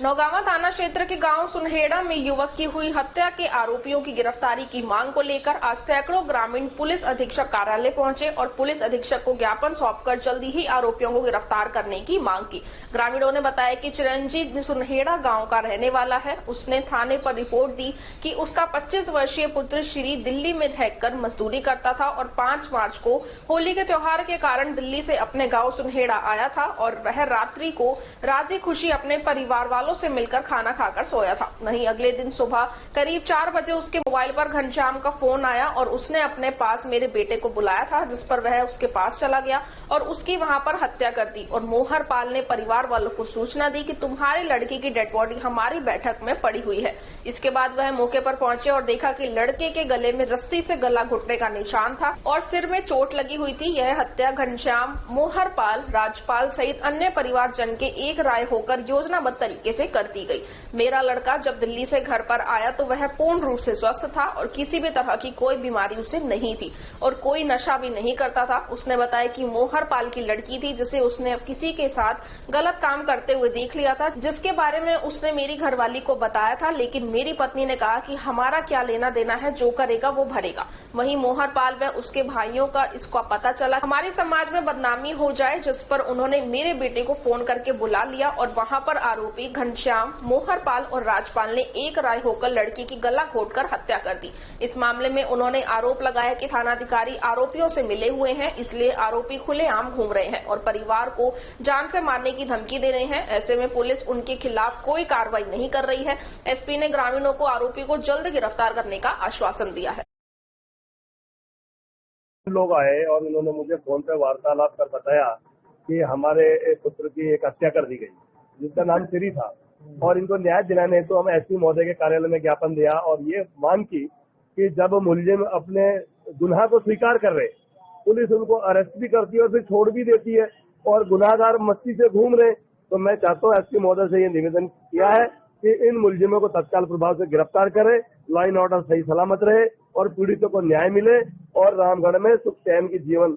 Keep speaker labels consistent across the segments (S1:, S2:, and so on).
S1: नौगावा थाना क्षेत्र के गांव सुनहेड़ा में युवक की हुई हत्या के आरोपियों की गिरफ्तारी की मांग को लेकर आज सैकड़ों ग्रामीण पुलिस अधीक्षक कार्यालय पहुंचे और पुलिस अधीक्षक को ज्ञापन सौंपकर जल्दी ही आरोपियों को गिरफ्तार करने की मांग की। ग्रामीणों ने बताया कि चिरंजीत सुनहेड़ा गांव का रहने वाला है। उसने थाने पर रिपोर्ट दी कि उसका 25 वर्षीय पुत्र श्री दिल्ली में रहकर मजदूरी करता था और 5 मार्च को होली के त्योहार के कारण दिल्ली से अपने गाँव सुनहेड़ा आया था और वह रात्रि को राजी खुशी अपने परिवार वालों से मिलकर खाना खाकर सोया था। वहीं अगले दिन सुबह करीब 4 बजे उसके मोबाइल पर घनश्याम का फोन आया और उसने अपने पास मेरे बेटे को बुलाया था, जिस पर वह उसके पास चला गया और उसकी वहां पर हत्या कर दी। और मोहर पाल ने परिवार वालों को सूचना दी कि तुम्हारी लड़की की डेड बॉडी हमारी बैठक में पड़ी हुई है। इसके बाद वह मौके पर पहुंचे और देखा कि लड़के के गले में रस्सी से गला घुटने का निशान था और सिर में चोट लगी हुई थी। यह हत्या घनश्याम, मोहर पाल, राजपाल सहित अन्य परिवारजन के एक राय होकर योजनाबद्ध तरीके से कर दी गई। मेरा लड़का जब दिल्ली से घर पर आया तो वह पूर्ण रूप से स्वस्थ था और किसी भी तरह की कोई बीमारी उसे नहीं थी और कोई नशा भी नहीं करता था। उसने बताया कि मोहर पाल की लड़की थी जिसे उसने किसी के साथ गलत काम करते हुए देख लिया था, जिसके बारे में उसने मेरी घरवाली को बताया था, लेकिन मेरी पत्नी ने कहा कि हमारा क्या लेना देना है, जो करेगा वो भरेगा। वहीं मोहर पाल व उसके भाइयों का इसका पता चला हमारे समाज में बदनामी हो जाए, जिस पर उन्होंने मेरे बेटे को फोन करके बुला लिया और वहां पर आरोपी घनश्याम, मोहर पाल और राजपाल ने एक राय होकर लड़की की गला घोटकर हत्या कर दी। इस मामले में उन्होंने आरोप लगाया कि थानाधिकारी आरोपियों से मिले हुए हैं, इसलिए आरोपी खुलेआम घूम रहे हैं और परिवार को जान से मारने की धमकी दे रहे हैं। ऐसे में पुलिस उनके खिलाफ कोई कार्रवाई नहीं कर रही है। एसपी ने ग्रामीणों को आरोपी को जल्द गिरफ्तार करने का आश्वासन दिया है।
S2: लोग आए और उन्होंने मुझे फोन पे वार्तालाप कर बताया कि हमारे पुत्र की एक हत्या कर दी गई, जिसका नाम श्री था, और इनको न्याय दिलाने हेतु हम एसपी महोदय के कार्यालय में ज्ञापन दिया और ये मांग की कि जब मुलजिम अपने गुनाह को स्वीकार कर रहे, पुलिस उनको अरेस्ट भी करती है और फिर छोड़ भी देती है और गुनाहगार मस्ती से घूम रहे, तो मैं चाहता हूँ एसपी महोदय से ये निवेदन किया है कि इन मुलजिमों को तत्काल प्रभाव से गिरफ्तार करे, लॉ एंड ऑर्डर सही सलामत रहे और पीड़ितों को न्याय मिले और रामगढ़ में सुख चैन की जीवन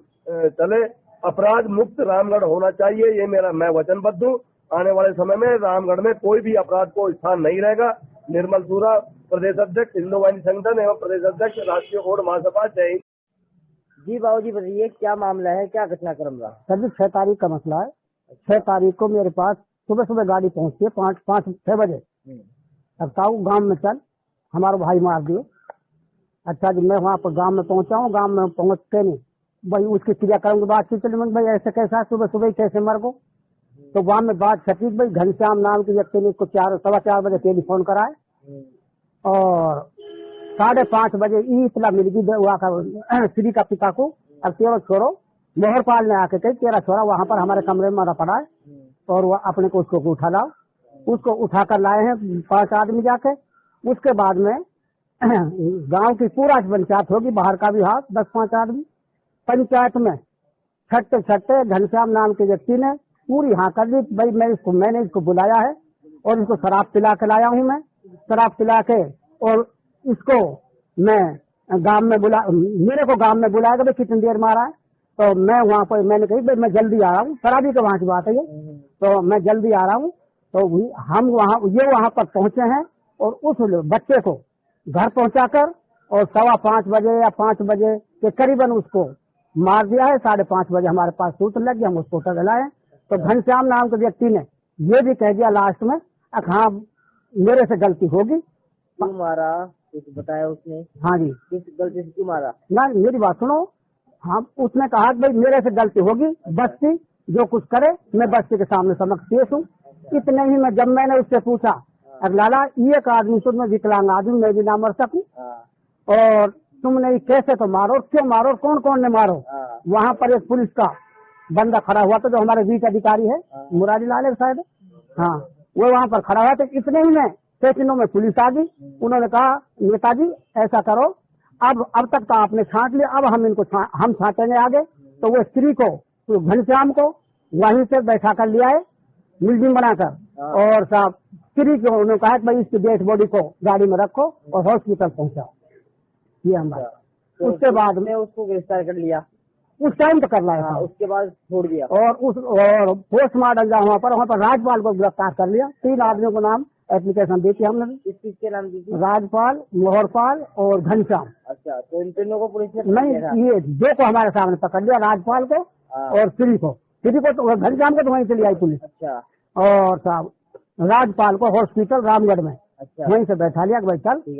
S2: चले। अपराध मुक्त रामगढ़ होना चाहिए, ये मैं वचनबद्ध हूँ। आने वाले समय में रामगढ़ में कोई भी अपराध को स्थान नहीं रहेगा। निर्मल सूरा, प्रदेश अध्यक्ष हिंदू वाहिनी संगठन एवं प्रदेश अध्यक्ष राष्ट्रीय कोड महासभा। जय हिंद।
S3: जी बाबूजी बताइए क्या मामला है, क्या घटनाक्रम रहा?
S4: सर जी 6 तारीख का मसला है। 6 तारीख को मेरे पास सुबह गाड़ी पहुंचती है 5-6 बजे। अब ताऊ गांव में चल, हमारा भाई मार दिए। अच्छा जी, मैं वहाँ पर गांव में पहुंचा हूँ। गांव में पहुंचते नहीं भाई उसकी क्रियाक्रम की बात चली, भाई ऐसे कैसा सुबह कैसे मर गो। तो गांव में बात छठी, भाई घनश्याम नाम के व्यक्ति ने इसको 4-4:15 बजे टेलीफोन कराए और 5:30 बजे इतला मिल गई श्री का पिता को। अब तेरा छोरो मोहर पाल ने आके कही तेरा छोरा वहां पर हमारे कमरे में मरा पड़ा है और वह अपने को उसको उठा लाओ। उसको उठाकर लाए हैं 5 आदमी जाके। उसके बाद में गांव की पूरा पंचायत होगी, बाहर का भी हाथ 10-5 आदमी। पंचायत में छठे घनश्याम नाम के व्यक्ति ने पूरी हाँ कर दी। भाई मैंने इसको बुलाया है और इसको शराब पिला के लाया हूँ। मैं शराब पिला के और इसको मैं गांव में मेरे को गांव में बुलाया भाई कितनी देर मारा है। तो मैं वहाँ पर मैंने कही भाई मैं जल्दी आ रहा हूँ, शराबी के वहाँ की बात है ये, तो मैं जल्दी आ रहा हूँ। तो हम वहाँ पर पहुंचे हैं और उस बच्चे को घर पहुंचाकर और 5:15 बजे या 5 बजे के करीबन उसको मार दिया है। 5:30 बजे हमारे पास सूत्र लग गया, हम उसको उठा लाए। तो घनश्याम नाम के व्यक्ति ने ये भी कह दिया लास्ट में, हाँ मेरे से गलती होगी।
S3: क्यों मारा कुछ बताया उसने?
S4: हाँ जी।
S3: किस गलती से क्यों मारा?
S4: ना मेरी बात सुनो। हाँ उसने कहा भाई मेरे से गलती होगी, बस्ती जो कुछ करे मैं बस्ती के सामने समक्ष पेश हूँ। इतने ही में जब मैंने उससे पूछा अब लाला एक आदमी तो मैं विकलांग आदमी, मैं भी ना मर सकूं और तुमने कैसे तो मारो, क्यों मारो, कौन कौन ने मारो? वहाँ पर एक पुलिस का बंदा खड़ा हुआ था जो हमारे बीच अधिकारी है, मुरारी लाल शायद, हाँ वो वहाँ पर खड़ा हुआ था। इतने ही में सेकंडों में पुलिस आ गई। उन्होंने कहा नेताजी ऐसा करो, अब तक तो आपने छांट लिया, अब हम इनको हम छांटेंगे आगे। तो वो स्त्री को घनश्याम को वहीं से बैठा कर लिया है मुलजिम बनाकर और साहब स्त्री को उन्होंने कहा भाई इसकी डेड बॉडी को गाड़ी में रखो और हॉस्पिटल पहुंचाओ। ये हमारा उसके बाद में
S3: उसको गिरफ्तार कर लिया।
S4: उस टाइम तो कर लाया था।
S3: उसके बाद छोड़ दिया।
S4: और पोस्टमार्टम जहाँ वहाँ पर राजपाल को गिरफ्तार कर लिया। 3 आदमियों को नाम एप्लीकेशन दी थी हमने।
S3: किस चीज के नाम दी थी?
S4: राजपाल, मोहरपाल और घनश्याम।
S3: अच्छा, तो इन तीनों को पुलिस ने पकड़
S4: नहीं,
S3: लिया था?
S4: ये 2 को हमारे सामने पकड़ लिया, राजपाल को और श्री को तो घनश्याम को तो वहीं चली आई पुलिस।
S3: अच्छा।
S4: और साहब राजपाल को हॉस्पिटल रामगढ़ में
S3: अच्छा।
S4: वहीं से बैठा लिया कि भाई चल